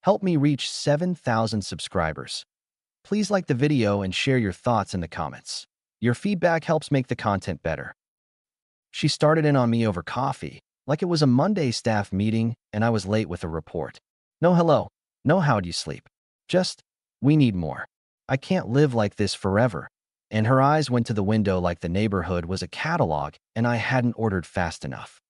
Help me reach 7,000 subscribers. Please like the video and share your thoughts in the comments. Your feedback helps make the content better. She started in on me over coffee, like it was a Monday staff meeting and I was late with a report. No hello, no how'd you sleep. Just, we need more. I can't live like this forever. And her eyes went to the window like the neighborhood was a catalog and I hadn't ordered fast enough.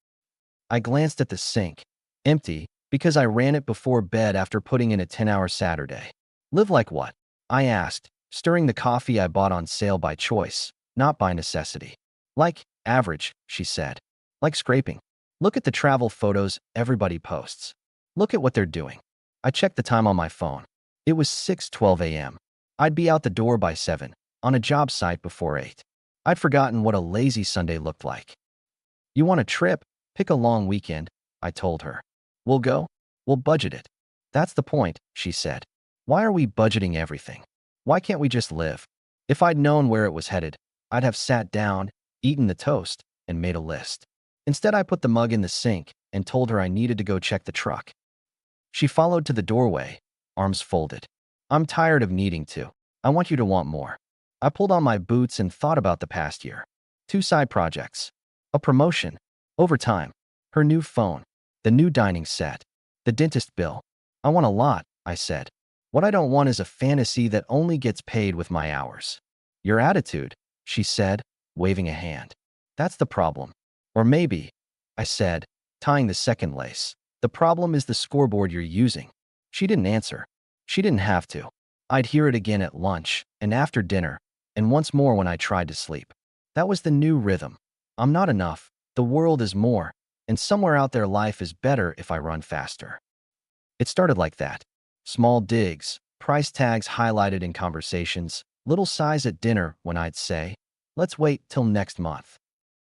I glanced at the sink, empty, because I ran it before bed after putting in a 10-hour Saturday. Live like what? I asked, stirring the coffee I bought on sale by choice, not by necessity. Like average, she said. Like scraping. Look at the travel photos everybody posts. Look at what they're doing. I checked the time on my phone. It was 6:12 a.m. I'd be out the door by 7, on a job site before 8. I'd forgotten what a lazy Sunday looked like. You want a trip? Pick a long weekend, I told her. We'll go? We'll budget it. That's the point, she said. Why are we budgeting everything? Why can't we just live? If I'd known where it was headed, I'd have sat down, eaten the toast, and made a list. Instead, I put the mug in the sink and told her I needed to go check the truck. She followed to the doorway, arms folded. I'm tired of needing to. I want you to want more. I pulled on my boots and thought about the past year. 2 side projects. A promotion. Overtime. Her new phone. The new dining set. The dentist bill. I want a lot, I said. What I don't want is a fantasy that only gets paid with my hours. Your attitude, she said, waving a hand. That's the problem. Or maybe, I said, tying the second lace. The problem is the scoreboard you're using. She didn't answer. She didn't have to. I'd hear it again at lunch and after dinner, and once more when I tried to sleep. That was the new rhythm. I'm not enough. The world is more, and somewhere out there life is better if I run faster. It started like that. Small digs, price tags highlighted in conversations, little sighs at dinner when I'd say, let's wait till next month.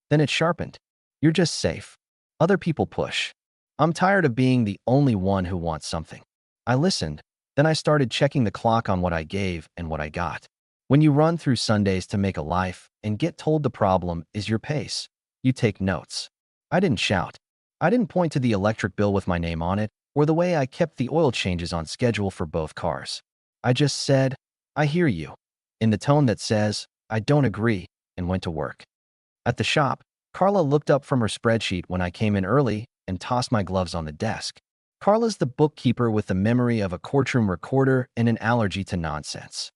Then it sharpened. You're just safe. Other people push. I'm tired of being the only one who wants something. I listened, then I started checking the clock on what I gave and what I got. When you run through Sundays to make a life and get told the problem is your pace, you take notes. I didn't shout. I didn't point to the electric bill with my name on it or the way I kept the oil changes on schedule for both cars. I just said, I hear you, in the tone that says, I don't agree, and went to work. At the shop, Carla looked up from her spreadsheet when I came in early and tossed my gloves on the desk. Carla's the bookkeeper with the memory of a courtroom recorder and an allergy to nonsense.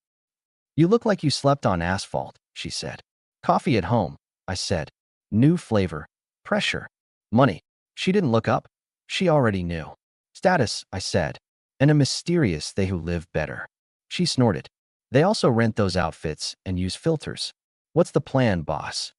You look like you slept on asphalt, she said. Coffee at home, I said. New flavor. Pressure. Money. She didn't look up. She already knew. Status, I said. And a mysterious they who live better. She snorted. They also rent those outfits and use filters. What's the plan, boss?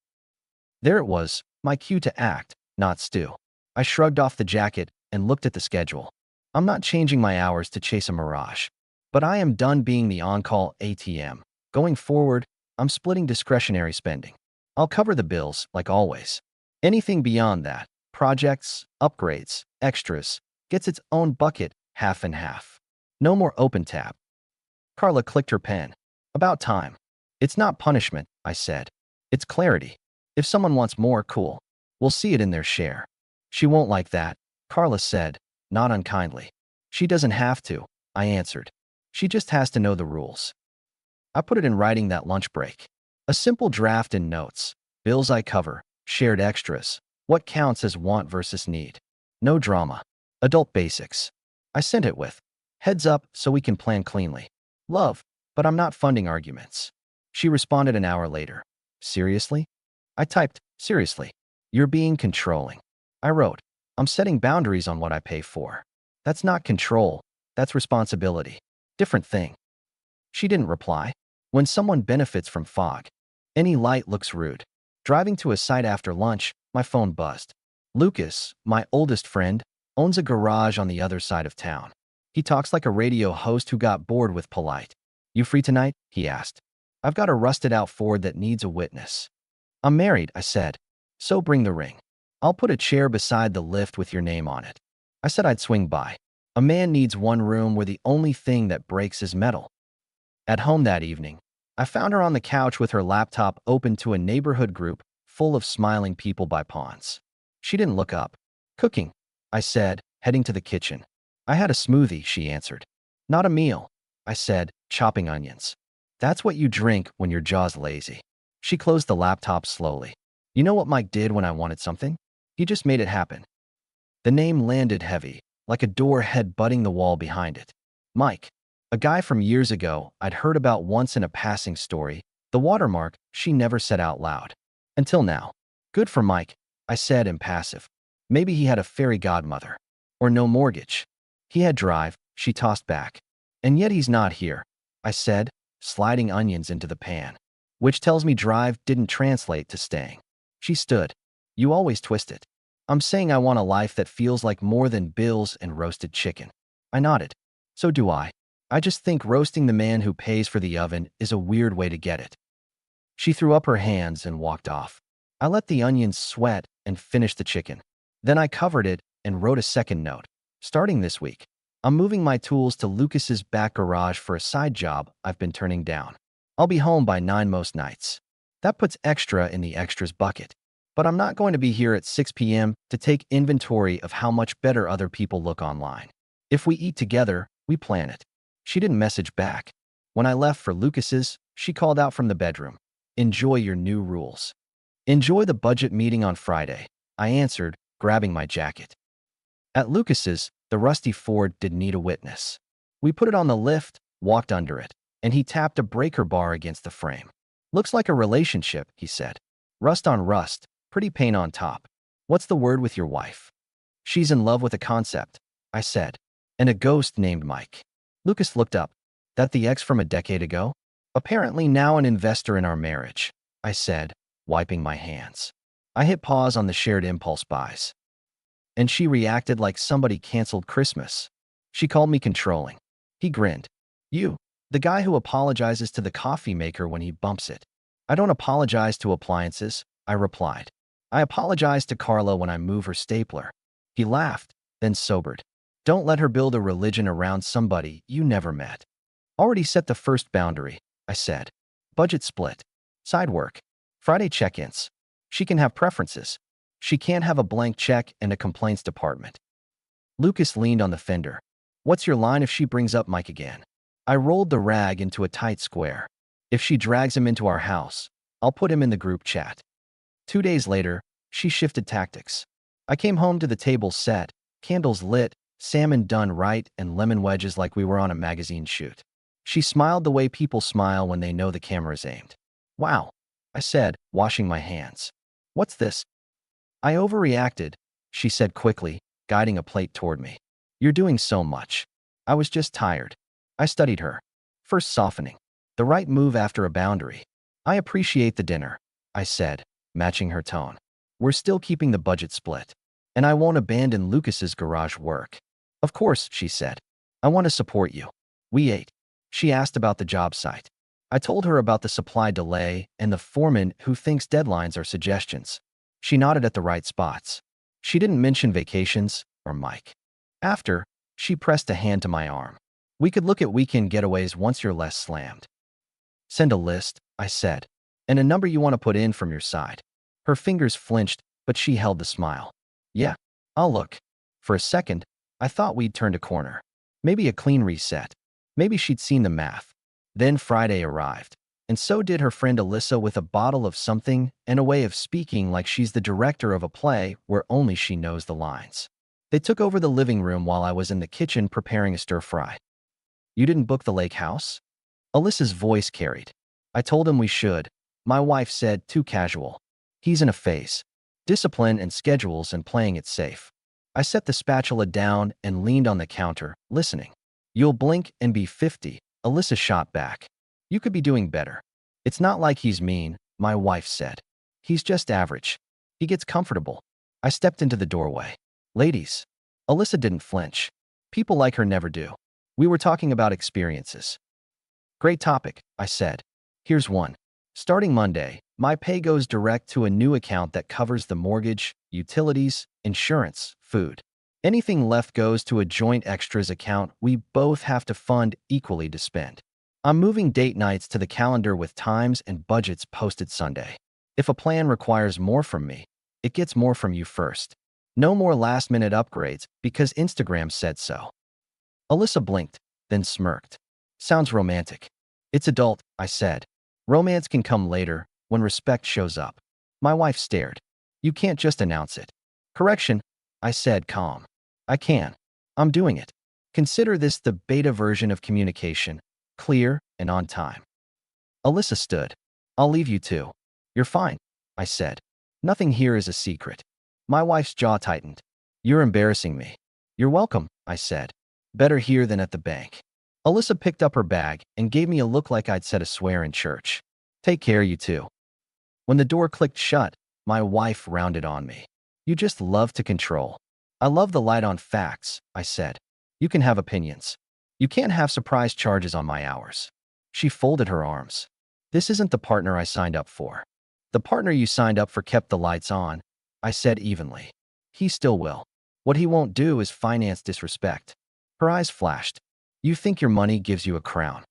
There it was, my cue to act, not stew. I shrugged off the jacket and looked at the schedule. I'm not changing my hours to chase a mirage. But I am done being the on-call ATM. Going forward, I'm splitting discretionary spending. I'll cover the bills, like always. Anything beyond that, projects, upgrades, extras, gets its own bucket, half and half. No more open tab. Carla clicked her pen. About time. It's not punishment, I said. It's clarity. If someone wants more, cool. We'll see it in their share. She won't like that, Carla said, not unkindly. She doesn't have to, I answered. She just has to know the rules. I put it in writing that lunch break. A simple draft in notes. Bills I cover, shared extras, what counts as want versus need. No drama. Adult basics. I sent it with, heads up so we can plan cleanly. Love, but I'm not funding arguments. She responded an hour later. Seriously? I typed, seriously. You're being controlling. I wrote, I'm setting boundaries on what I pay for. That's not control. That's responsibility. Different thing. She didn't reply. When someone benefits from fog, any light looks rude. Driving to a site after lunch, my phone buzzed. Lucas, my oldest friend, owns a garage on the other side of town. He talks like a radio host who got bored with polite. You free tonight? He asked. I've got a rusted-out Ford that needs a witness. I'm married, I said. So bring the ring. I'll put a chair beside the lift with your name on it. I said I'd swing by. A man needs one room where the only thing that breaks is metal. At home that evening, I found her on the couch with her laptop open to a neighborhood group full of smiling people by ponds. She didn't look up. Cooking, I said, heading to the kitchen. I had a smoothie, she answered. Not a meal, I said, chopping onions. That's what you drink when your jaw's lazy. She closed the laptop slowly. You know what Mike did when I wanted something? He just made it happen. The name landed heavy, like a door head-butting the wall behind it. Mike. A guy from years ago I'd heard about once in a passing story, the watermark she never said out loud. Until now. Good for Mike, I said, impassive. Maybe he had a fairy godmother. Or no mortgage. He had drive, she tossed back. And yet he's not here, I said, sliding onions into the pan. Which tells me drive didn't translate to staying. She stood. You always twist it. I'm saying I want a life that feels like more than bills and roasted chicken. I nodded. So do I. I just think roasting the man who pays for the oven is a weird way to get it. She threw up her hands and walked off. I let the onions sweat and finished the chicken. Then I covered it and wrote a second note. Starting this week, I'm moving my tools to Lucas's back garage for a side job I've been turning down. I'll be home by 9 most nights. That puts extra in the extras bucket. But I'm not going to be here at 6 p.m. to take inventory of how much better other people look online. If we eat together, we plan it. She didn't message back. When I left for Lucas's, she called out from the bedroom. Enjoy your new rules. Enjoy the budget meeting on Friday, I answered, grabbing my jacket. At Lucas's, the rusty Ford didn't need a witness. We put it on the lift, walked under it, and he tapped a breaker bar against the frame. Looks like a relationship, he said. Rust on rust, pretty paint on top. What's the word with your wife? She's in love with a concept, I said. And a ghost named Mike. Lucas looked up. That the ex from a decade ago? Apparently now an investor in our marriage, I said, wiping my hands. I hit pause on the shared impulse buys. And she reacted like somebody canceled Christmas. She called me controlling. He grinned. You, the guy who apologizes to the coffee maker when he bumps it. I don't apologize to appliances, I replied. I apologize to Carla when I move her stapler. He laughed, then sobered. Don't let her build a religion around somebody you never met. Already set the first boundary, I said. Budget split. Side work. Friday check-ins. She can have preferences. She can't have a blank check and a complaints department. Lucas leaned on the fender. What's your line if she brings up Mike again? I rolled the rag into a tight square. If she drags him into our house, I'll put him in the group chat. 2 days later, she shifted tactics. I came home to the table set, candles lit, salmon done right, and lemon wedges like we were on a magazine shoot. She smiled the way people smile when they know the camera's aimed. Wow, I said, washing my hands. What's this? I overreacted, she said quickly, guiding a plate toward me. You're doing so much. I was just tired. I studied her. First softening. The right move after a boundary. I appreciate the dinner, I said, matching her tone. We're still keeping the budget split. And I won't abandon Lucas's garage work. Of course, she said. I want to support you. We ate. She asked about the job site. I told her about the supply delay and the foreman who thinks deadlines are suggestions. She nodded at the right spots. She didn't mention vacations or Mike. After, she pressed a hand to my arm. We could look at weekend getaways once you're less slammed. Send a list, I said, and a number you want to put in from your side. Her fingers flinched, but she held the smile. Yeah, I'll look. For a second, I thought we'd turned a corner. Maybe a clean reset. Maybe she'd seen the math. Then Friday arrived, and so did her friend Alyssa with a bottle of something and a way of speaking like she's the director of a play where only she knows the lines. They took over the living room while I was in the kitchen preparing a stir-fry. You didn't book the lake house? Alyssa's voice carried. I told him we should. My wife said, too casual. He's in a phase. Discipline and schedules and playing it safe. I set the spatula down and leaned on the counter, listening. You'll blink and be 50, Alyssa shot back. You could be doing better. It's not like he's mean, my wife said. He's just average. He gets comfortable. I stepped into the doorway. Ladies. Alyssa didn't flinch. People like her never do. We were talking about experiences. Great topic, I said. Here's one. Starting Monday, my pay goes direct to a new account that covers the mortgage, utilities, insurance, food. Anything left goes to a joint extras account we both have to fund equally to spend. I'm moving date nights to the calendar with times and budgets posted Sunday. If a plan requires more from me, it gets more from you first. No more last-minute upgrades because Instagram said so. Alyssa blinked, then smirked. Sounds romantic. It's adult, I said. Romance can come later, when respect shows up. My wife stared. You can't just announce it. Correction, I said, calm. I can. I'm doing it. Consider this the beta version of communication, clear and on time. Alyssa stood. I'll leave you too. You're fine, I said. Nothing here is a secret. My wife's jaw tightened. You're embarrassing me. You're welcome, I said. Better here than at the bank. Alyssa picked up her bag and gave me a look like I'd said a swear in church. Take care, you two. When the door clicked shut, my wife rounded on me. You just love to control. I love the light on facts, I said. You can have opinions. You can't have surprise charges on my hours. She folded her arms. This isn't the partner I signed up for. The partner you signed up for kept the lights on, I said evenly. He still will. What he won't do is finance disrespect. Her eyes flashed. You think your money gives you a crown?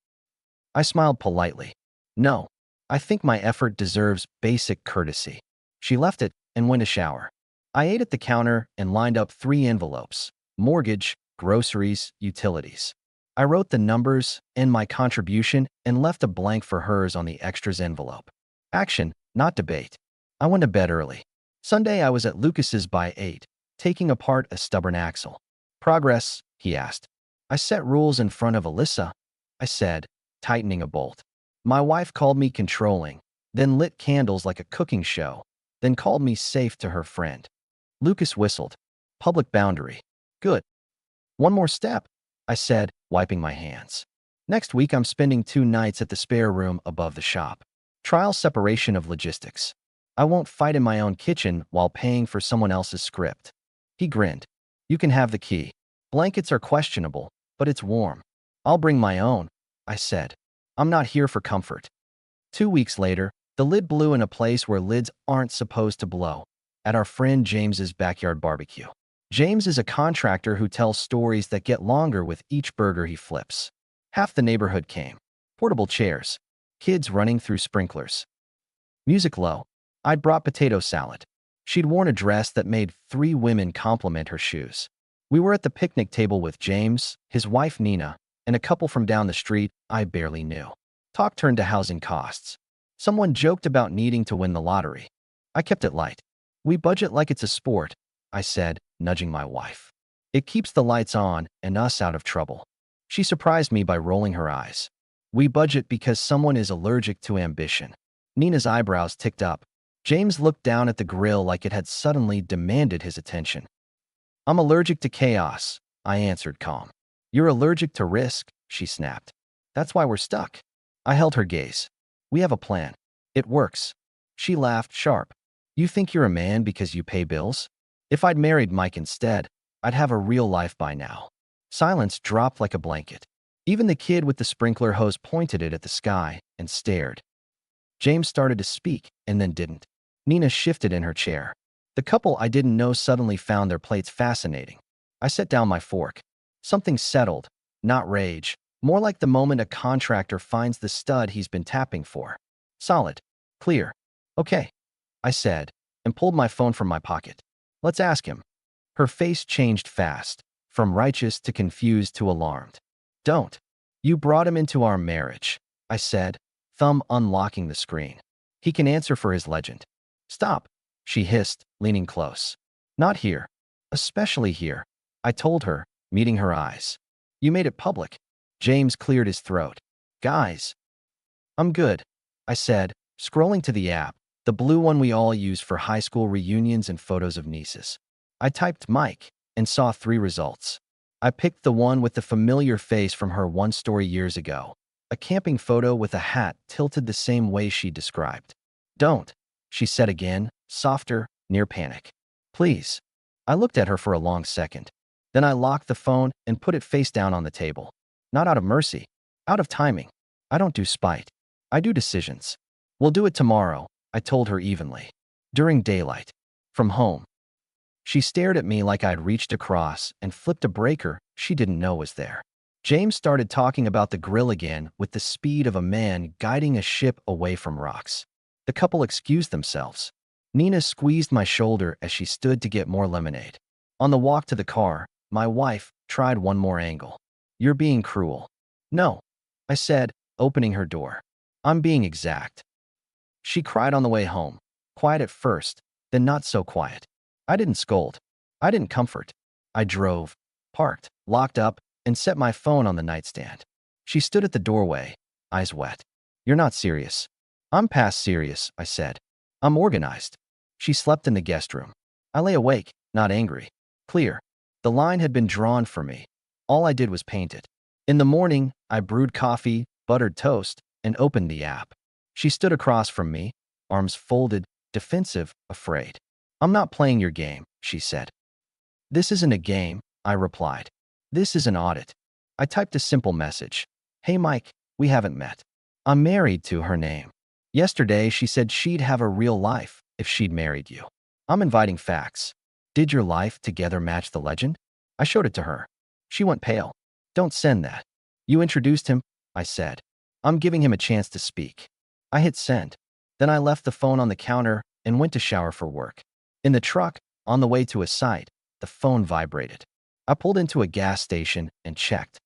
I smiled politely. No, I think my effort deserves basic courtesy. She left it and went to shower. I ate at the counter and lined up 3 envelopes: mortgage, groceries, utilities. I wrote the numbers and my contribution and left a blank for hers on the extras envelope. Action, not debate. I went to bed early. Sunday I was at Lucas's by 8, taking apart a stubborn axle. Progress, he asked. I set rules in front of Alyssa, I said, tightening a bolt. My wife called me controlling, then lit candles like a cooking show, then called me safe to her friend. Lucas whistled. Public boundary. Good. One more step, I said, wiping my hands. Next week I'm spending 2 nights at the spare room above the shop. Trial separation of logistics. I won't fight in my own kitchen while paying for someone else's script. He grinned. You can have the key. Blankets are questionable, but it's warm. I'll bring my own, I said. I'm not here for comfort. 2 weeks later, the lid blew in a place where lids aren't supposed to blow, at our friend James's backyard barbecue. James is a contractor who tells stories that get longer with each burger he flips. Half the neighborhood came. Portable chairs. Kids running through sprinklers. Music low. I'd brought potato salad. She'd worn a dress that made 3 women compliment her shoes. We were at the picnic table with James, his wife Nina, and a couple from down the street I barely knew. Talk turned to housing costs. Someone joked about needing to win the lottery. I kept it light. We budget like it's a sport, I said, nudging my wife. It keeps the lights on and us out of trouble. She surprised me by rolling her eyes. We budget because someone is allergic to ambition. Nina's eyebrows ticked up. James looked down at the grill like it had suddenly demanded his attention. I'm allergic to chaos, I answered calm. You're allergic to risk, she snapped. That's why we're stuck. I held her gaze. We have a plan. It works. She laughed sharp. You think you're a man because you pay bills? If I'd married Mike instead, I'd have a real life by now. Silence dropped like a blanket. Even the kid with the sprinkler hose pointed it at the sky and stared. James started to speak and then didn't. Nina shifted in her chair. The couple I didn't know suddenly found their plates fascinating. I set down my fork. Something settled, not rage, more like the moment a contractor finds the stud he's been tapping for. Solid. Clear. Okay, I said, and pulled my phone from my pocket. Let's ask him. Her face changed fast, from righteous to confused to alarmed. Don't. You brought him into our marriage, I said, thumb unlocking the screen. He can answer for his legend. Stop, she hissed, leaning close. Not here. Especially here, I told her, meeting her eyes. You made it public. James cleared his throat. Guys. I'm good, I said, scrolling to the app, the blue one we all use for high school reunions and photos of nieces. I typed Mike and saw 3 results. I picked the one with the familiar face from her one story years ago, a camping photo with a hat tilted the same way she described. Don't, she said again, softer, near panic. Please. I looked at her for a long second. Then I locked the phone and put it face down on the table. Not out of mercy, out of timing. I don't do spite. I do decisions. We'll do it tomorrow, I told her evenly. During daylight. From home. She stared at me like I'd reached across and flipped a breaker she didn't know was there. James started talking about the grill again with the speed of a man guiding a ship away from rocks. The couple excused themselves. Nina squeezed my shoulder as she stood to get more lemonade. On the walk to the car, my wife tried one more angle. You're being cruel. No, I said, opening her door. I'm being exact. She cried on the way home, quiet at first, then not so quiet. I didn't scold. I didn't comfort. I drove, parked, locked up, and set my phone on the nightstand. She stood at the doorway, eyes wet. You're not serious. I'm past serious, I said. I'm organized. She slept in the guest room. I lay awake, not angry. Clear. The line had been drawn for me. All I did was paint it. In the morning, I brewed coffee, buttered toast, and opened the app. She stood across from me, arms folded, defensive, afraid. I'm not playing your game, she said. This isn't a game, I replied. This is an audit. I typed a simple message. Hey Mike, we haven't met. I'm married to her name. Yesterday, she said she'd have a real life if she'd married you. I'm inviting facts. Did your life together match the legend? I showed it to her. She went pale. Don't send that. You introduced him, I said. I'm giving him a chance to speak. I hit send. Then I left the phone on the counter and went to shower for work. In the truck, on the way to a site, the phone vibrated. I pulled into a gas station and checked.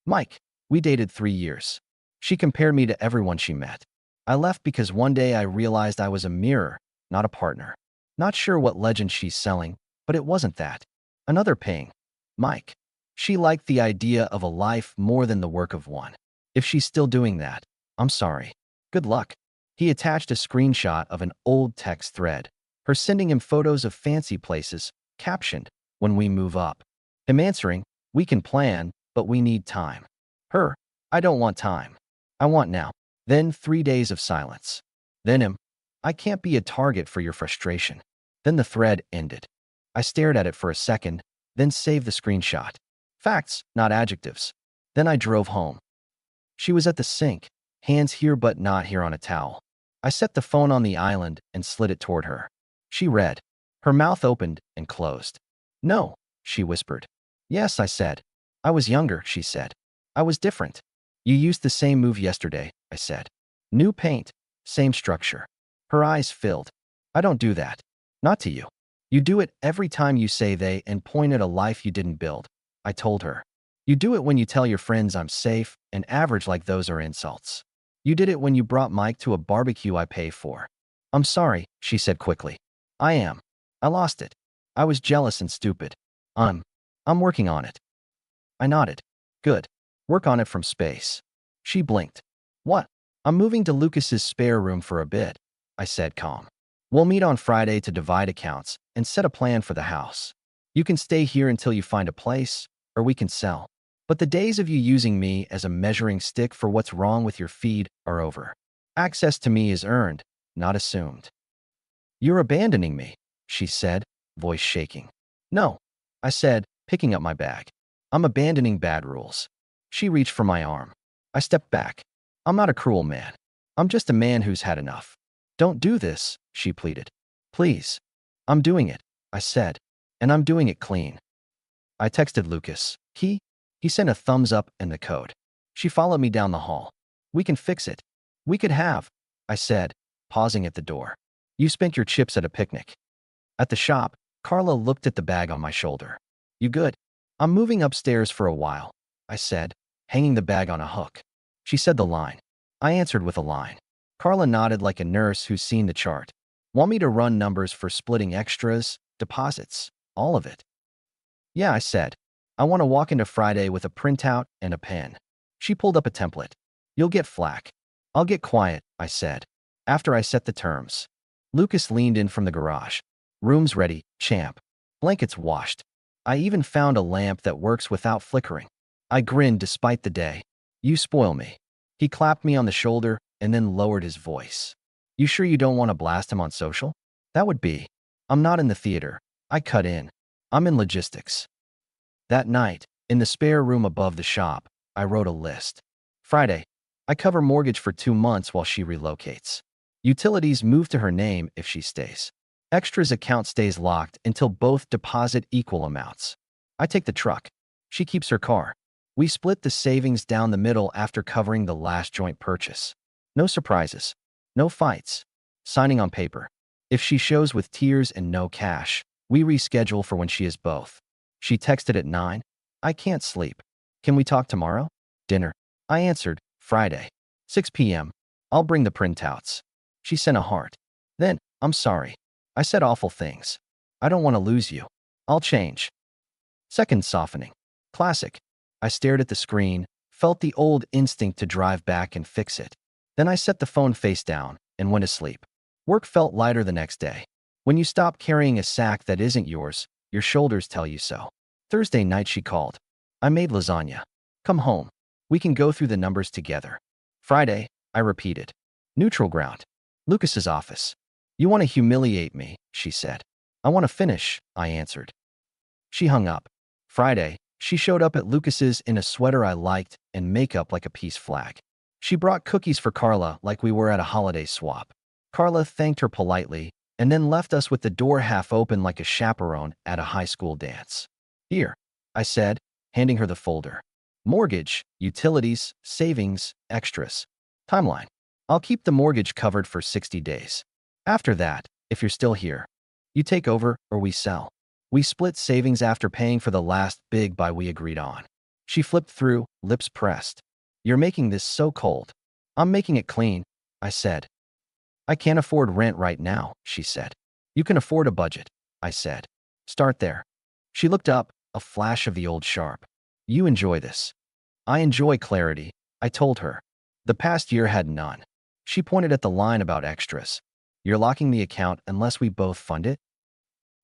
Mike, we dated 3 years. She compared me to everyone she met. I left because one day I realized I was a mirror, not a partner. Not sure what legend she's selling, but it wasn't that. Another ping. Mike. She liked the idea of a life more than the work of one. If she's still doing that, I'm sorry. Good luck. He attached a screenshot of an old text thread. Her sending him photos of fancy places, captioned, when we move up. Him answering, we can plan, but we need time. Her, I don't want time. I want now. Then 3 days of silence. Then him, I can't be a target for your frustration. Then the thread ended. I stared at it for a second, then saved the screenshot. Facts, not adjectives. Then I drove home. She was at the sink, hands here but not here on a towel. I set the phone on the island and slid it toward her. She read. Her mouth opened and closed. No, she whispered. Yes, I said. I was younger, she said. I was different. You used the same move yesterday, I said. New paint, same structure. Her eyes filled. I don't do that. Not to you. You do it every time you say they and point at a life you didn't build, I told her. You do it when you tell your friends I'm safe and average like those are insults. You did it when you brought Mike to a barbecue I pay for. I'm sorry, she said quickly. I am. I lost it. I was jealous and stupid. I'm working on it. I nodded. Good. Work on it from space. She blinked. What? I'm moving to Lucas's spare room for a bit, I said calm. We'll meet on Friday to divide accounts and set a plan for the house. You can stay here until you find a place, or we can sell. But the days of you using me as a measuring stick for what's wrong with your feed are over. Access to me is earned, not assumed. You're abandoning me, she said, voice shaking. No, I said, picking up my bag. I'm abandoning bad rules. She reached for my arm. I stepped back. I'm not a cruel man. I'm just a man who's had enough. Don't do this, she pleaded. Please. I'm doing it, I said, and I'm doing it clean. I texted Lucas. He sent a thumbs up and the code. She followed me down the hall. We can fix it. We could have, I said, pausing at the door. You spent your chips at a picnic. At the shop, Carla looked at the bag on my shoulder. You good? I'm moving upstairs for a while, I said, hanging the bag on a hook. She said the line. I answered with a line. Carla nodded like a nurse who's seen the chart. Want me to run numbers for splitting extras, deposits, all of it? Yeah, I said. I want to walk into Friday with a printout and a pen. She pulled up a template. You'll get flack. I'll get quiet, I said, after I set the terms. Lucas leaned in from the garage. Room's ready, champ. Blankets washed. I even found a lamp that works without flickering. I grinned despite the day. You spoil me. He clapped me on the shoulder and then lowered his voice. You sure you don't want to blast him on social? That would be. I'm not in the theater. I cut in. I'm in logistics. That night, in the spare room above the shop, I wrote a list. Friday, I cover mortgage for 2 months while she relocates. Utilities move to her name if she stays. Extras account stays locked until both deposit equal amounts. I take the truck. She keeps her car. We split the savings down the middle after covering the last joint purchase. No surprises. No fights. Signing on paper. If she shows with tears and no cash, we reschedule for when she is both. She texted at 9. I can't sleep. Can we talk tomorrow? Dinner. I answered, Friday. 6 p.m. I'll bring the printouts. She sent a heart. Then, I'm sorry. I said awful things. I don't want to lose you. I'll change. Second softening. Classic. I stared at the screen, felt the old instinct to drive back and fix it. Then I set the phone face down and went to sleep. Work felt lighter the next day. When you stop carrying a sack that isn't yours, your shoulders tell you so. Thursday night she called. I made lasagna. Come home. We can go through the numbers together. Friday, I repeated. Neutral ground. Lucas's office. You want to humiliate me, she said. I want to finish, I answered. She hung up. Friday, she showed up at Lucas's in a sweater I liked and makeup like a peace flag. She brought cookies for Carla like we were at a holiday swap. Carla thanked her politely and then left us with the door half open like a chaperone at a high school dance. Here, I said, handing her the folder. Mortgage, utilities, savings, extras. Timeline. I'll keep the mortgage covered for 60 days. After that, if you're still here, you take over or we sell. We split savings after paying for the last big buy we agreed on. She flipped through, lips pressed. You're making this so cold. I'm making it clean, I said. I can't afford rent right now, she said. You can afford a budget, I said. Start there. She looked up, a flash of the old sharp. You enjoy this. I enjoy clarity, I told her. The past year had none. She pointed at the line about extras. You're locking the account unless we both fund it?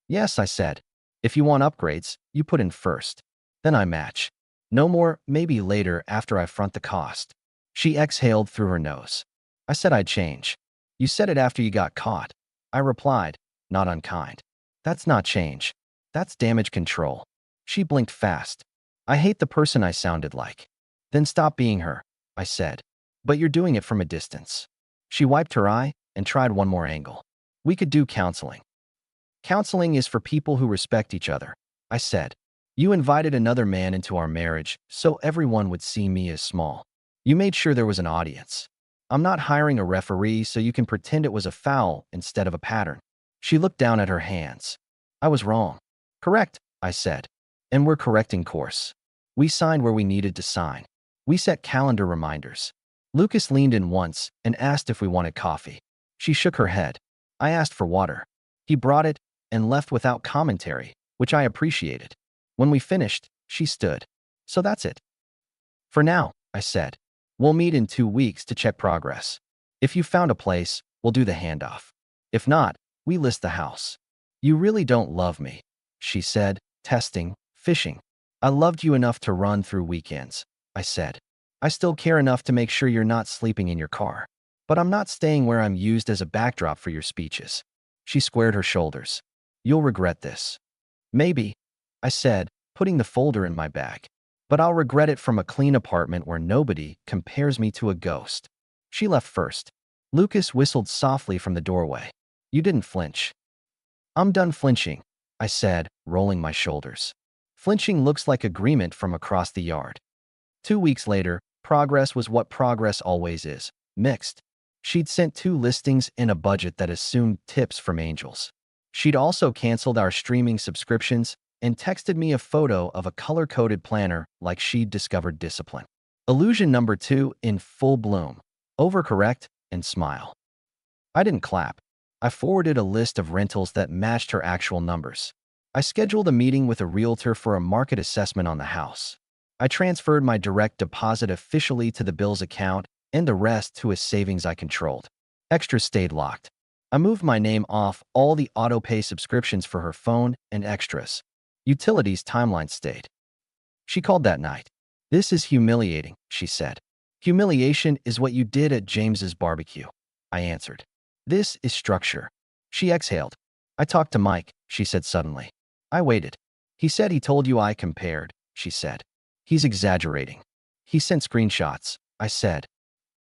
Yes, I said. If you want upgrades, you put in first. Then I match. No more, maybe later after I front the cost. She exhaled through her nose. I said I'd change. You said it after you got caught. I replied, not unkind. That's not change. That's damage control. She blinked fast. I hate the person I sounded like. Then stop being her, I said. But you're doing it from a distance. She wiped her eye and tried one more angle. We could do counseling. Counseling is for people who respect each other, I said. You invited another man into our marriage so everyone would see me as small. You made sure there was an audience. I'm not hiring a referee so you can pretend it was a foul instead of a pattern. She looked down at her hands. I was wrong. Correct, I said. And we're correcting course. We signed where we needed to sign. We set calendar reminders. Lucas leaned in once and asked if we wanted coffee. She shook her head. I asked for water. He brought it and left without commentary, which I appreciated. When we finished, she stood. So that's it. For now, I said. We'll meet in 2 weeks to check progress. If you found a place, we'll do the handoff. If not, we list the house. You really don't love me, she said, testing, fishing. I loved you enough to run through weekends, I said. I still care enough to make sure you're not sleeping in your car. But I'm not staying where I'm used as a backdrop for your speeches. She squared her shoulders. You'll regret this. Maybe, I said, putting the folder in my bag. But I'll regret it from a clean apartment where nobody compares me to a ghost. She left first. Lucas whistled softly from the doorway. You didn't flinch. I'm done flinching, I said, rolling my shoulders. Flinching looks like agreement from across the yard. 2 weeks later, progress was what progress always is, mixed. She'd sent 2 listings in a budget that assumed tips from angels. She'd also canceled our streaming subscriptions and texted me a photo of a color-coded planner like she'd discovered discipline. Illusion number 2 in full bloom. Overcorrect and smile. I didn't clap. I forwarded a list of rentals that matched her actual numbers. I scheduled a meeting with a realtor for a market assessment on the house. I transferred my direct deposit officially to the Bill's account and the rest to a savings I controlled. Extras stayed locked. I moved my name off all the auto-pay subscriptions for her phone and extras. Utilities timeline stayed. She called that night. This is humiliating, she said. Humiliation is what you did at James's barbecue, I answered. This is structure. She exhaled. I talked to Mike, she said suddenly. I waited. He said he told you I compared, she said. He's exaggerating. He sent screenshots, I said.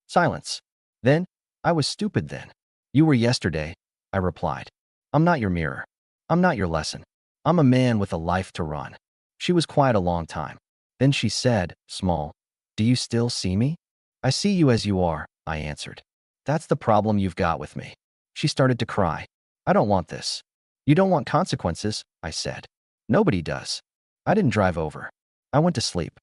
Silence. Then, I was stupid then. You were yesterday, I replied. I'm not your mirror. I'm not your lesson. I'm a man with a life to run. She was quiet a long time. Then she said, small, do you still see me? I see you as you are, I answered. That's the problem you've got with me. She started to cry. I don't want this. You don't want consequences, I said. Nobody does. I didn't drive over. I went to sleep.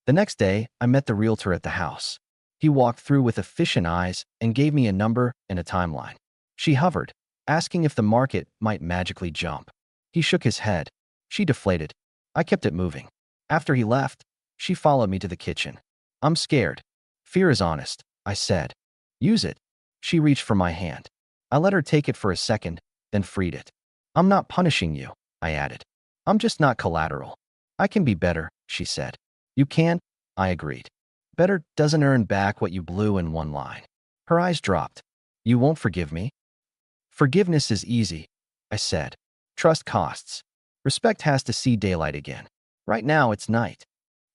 The next day, I met the realtor at the house. He walked through with efficient eyes and gave me a number and a timeline. She hovered, asking if the market might magically jump. He shook his head. She deflated. I kept it moving. After he left, she followed me to the kitchen. I'm scared. Fear is honest, I said. Use it. She reached for my hand. I let her take it for a second, then freed it. I'm not punishing you, I added. I'm just not collateral. I can be better, she said. You can? I agreed. Better doesn't earn back what you blew in one line. Her eyes dropped. You won't forgive me? Forgiveness is easy, I said. Trust costs. Respect has to see daylight again. Right now, it's night.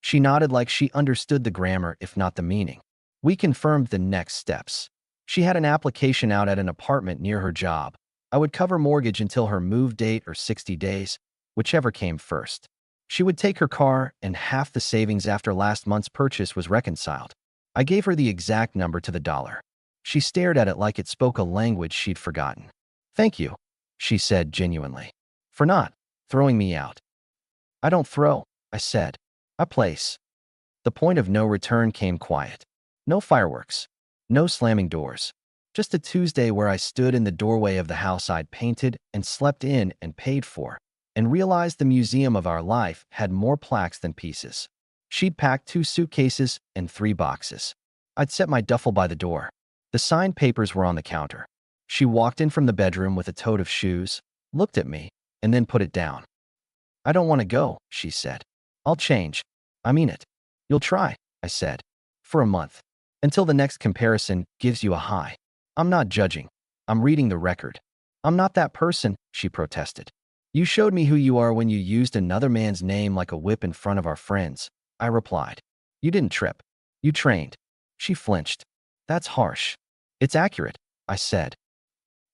She nodded like she understood the grammar, if not the meaning. We confirmed the next steps. She had an application out at an apartment near her job. I would cover mortgage until her move date or 60 days, whichever came first. She would take her car, and half the savings after last month's purchase was reconciled. I gave her the exact number to the dollar. She stared at it like it spoke a language she'd forgotten. Thank you, she said genuinely, for not throwing me out. I don't throw, I said. I place. The point of no return came quiet. No fireworks. No slamming doors. Just a Tuesday where I stood in the doorway of the house I'd painted and slept in and paid for, and realized the museum of our life had more plaques than pieces. She'd packed 2 suitcases and 3 boxes. I'd set my duffel by the door. The signed papers were on the counter. She walked in from the bedroom with a tote of shoes, looked at me, and then put it down. I don't want to go, she said. I'll change. I mean it. You'll try, I said. For a month. Until the next comparison gives you a high. I'm not judging. I'm reading the record. I'm not that person, she protested. You showed me who you are when you used another man's name like a whip in front of our friends, I replied. You didn't trip. You trained. She flinched. That's harsh. It's accurate, I said.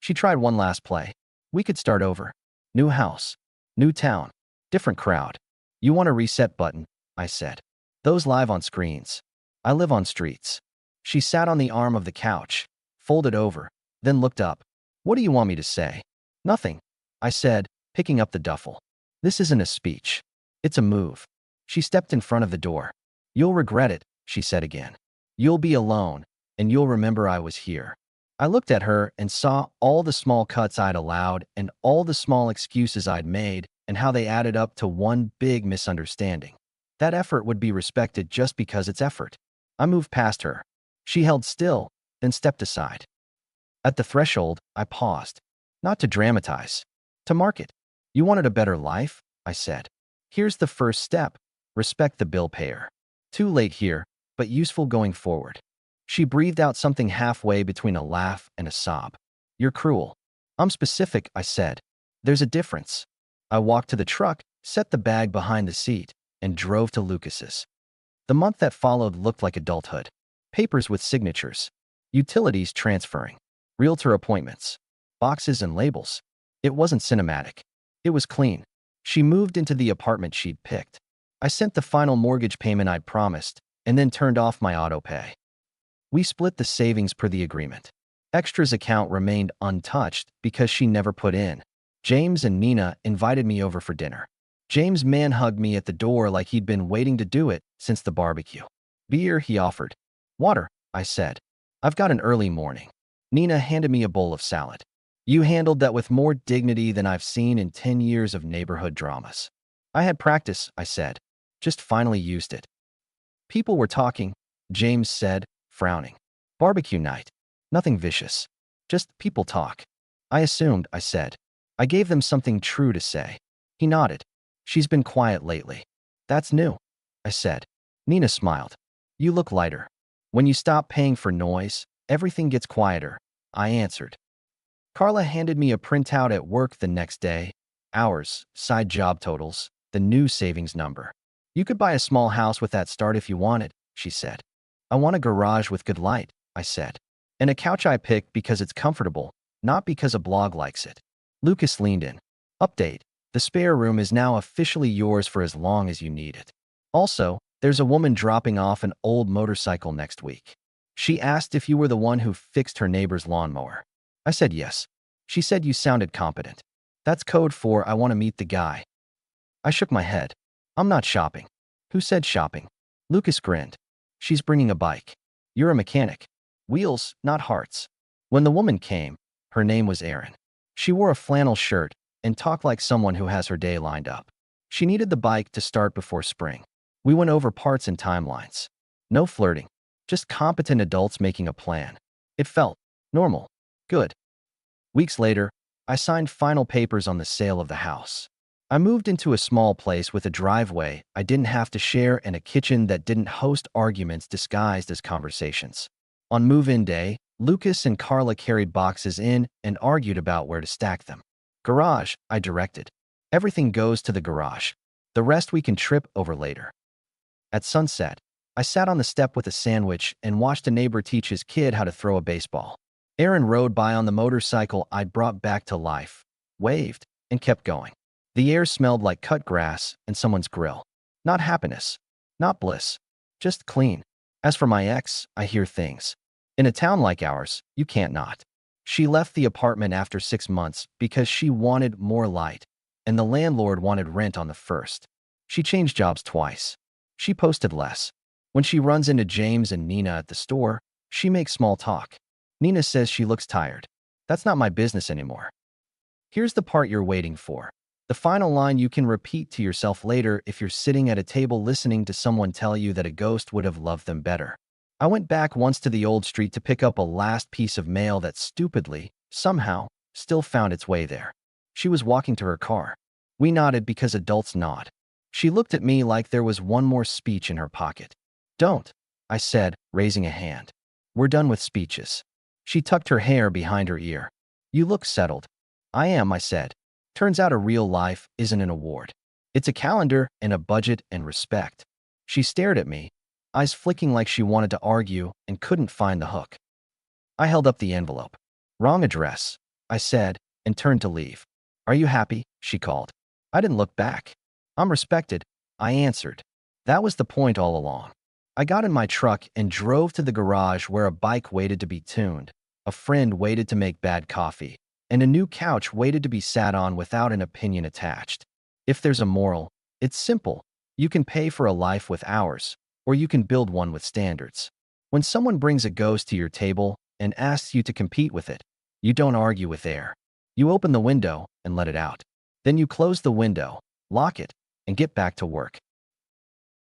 She tried one last play. We could start over. New house. New town. Different crowd. You want a reset button, I said. Those live on screens. I live on streets. She sat on the arm of the couch, folded over, then looked up. What do you want me to say? Nothing, I said, picking up the duffel. This isn't a speech. It's a move. She stepped in front of the door. You'll regret it, she said again. You'll be alone, and you'll remember I was here. I looked at her and saw all the small cuts I'd allowed and all the small excuses I'd made and how they added up to one big misunderstanding. That effort would be respected just because it's effort. I moved past her. She held still, then stepped aside. At the threshold, I paused. Not to dramatize. To mark it. You wanted a better life? I said. Here's the first step. Respect the bill payer. Too late here, but useful going forward. She breathed out something halfway between a laugh and a sob. You're cruel. I'm specific, I said. There's a difference. I walked to the truck, set the bag behind the seat, and drove to Lucas's. The month that followed looked like adulthood. Papers with signatures. Utilities transferring. Realtor appointments. Boxes and labels. It wasn't cinematic. It was clean. She moved into the apartment she'd picked. I sent the final mortgage payment I'd promised, and then turned off my auto pay. We split the savings per the agreement. Extra's account remained untouched because she never put in. James and Nina invited me over for dinner. James man-hugged me at the door like he'd been waiting to do it since the barbecue. Beer, he offered. Water, I said. I've got an early morning. Nina handed me a bowl of salad. You handled that with more dignity than I've seen in 10 years of neighborhood dramas. I had practice, I said. Just finally used it. People were talking, James said, frowning. Barbecue night. Nothing vicious. Just people talk. I assumed, I said. I gave them something true to say. He nodded. She's been quiet lately. That's new, I said. Nina smiled. You look lighter. When you stop paying for noise, everything gets quieter, I answered. Carla handed me a printout at work the next day. Hours, side job totals, the new savings number. You could buy a small house with that start if you wanted, she said. I want a garage with good light, I said. And a couch I picked because it's comfortable, not because a blog likes it. Lucas leaned in. Update. The spare room is now officially yours for as long as you need it. Also, there's a woman dropping off an old motorcycle next week. She asked if you were the one who fixed her neighbor's lawnmower. I said yes. She said you sounded competent. That's code for I want to meet the guy. I shook my head. I'm not shopping. Who said shopping? Lucas grinned. She's bringing a bike. You're a mechanic. Wheels, not hearts. When the woman came, her name was Erin. She wore a flannel shirt and talked like someone who has her day lined up. She needed the bike to start before spring. We went over parts and timelines. No flirting, just competent adults making a plan. It felt normal, good. Weeks later, I signed final papers on the sale of the house. I moved into a small place with a driveway I didn't have to share and a kitchen that didn't host arguments disguised as conversations. On move-in day, Lucas and Carla carried boxes in and argued about where to stack them. Garage, I directed. Everything goes to the garage. The rest we can trip over later. At sunset, I sat on the step with a sandwich and watched a neighbor teach his kid how to throw a baseball. Erin rode by on the motorcycle I'd brought back to life, waved, and kept going. The air smelled like cut grass and someone's grill. Not happiness, not bliss, just clean. As for my ex, I hear things. In a town like ours, you can't not. She left the apartment after 6 months because she wanted more light, and the landlord wanted rent on the first. She changed jobs twice. She posted less. When she runs into James and Nina at the store, she makes small talk. Nina says she looks tired. That's not my business anymore. Here's the part you're waiting for. The final line you can repeat to yourself later if you're sitting at a table listening to someone tell you that a ghost would have loved them better. I went back once to the old street to pick up a last piece of mail that stupidly, somehow, still found its way there. She was walking to her car. We nodded because adults nod. She looked at me like there was one more speech in her pocket. Don't, I said, raising a hand. We're done with speeches. She tucked her hair behind her ear. You look settled. I am, I said. Turns out a real life isn't an award. It's a calendar and a budget and respect. She stared at me, eyes flicking like she wanted to argue and couldn't find the hook. I held up the envelope. Wrong address, I said, and turned to leave. Are you happy? She called. I didn't look back. I'm respected, I answered. That was the point all along. I got in my truck and drove to the garage where a bike waited to be tuned, a friend waited to make bad coffee, and a new couch waited to be sat on without an opinion attached. If there's a moral, it's simple. You can pay for a life with hours, or you can build one with standards. When someone brings a ghost to your table and asks you to compete with it, you don't argue with air. You open the window and let it out. Then you close the window, lock it, and get back to work.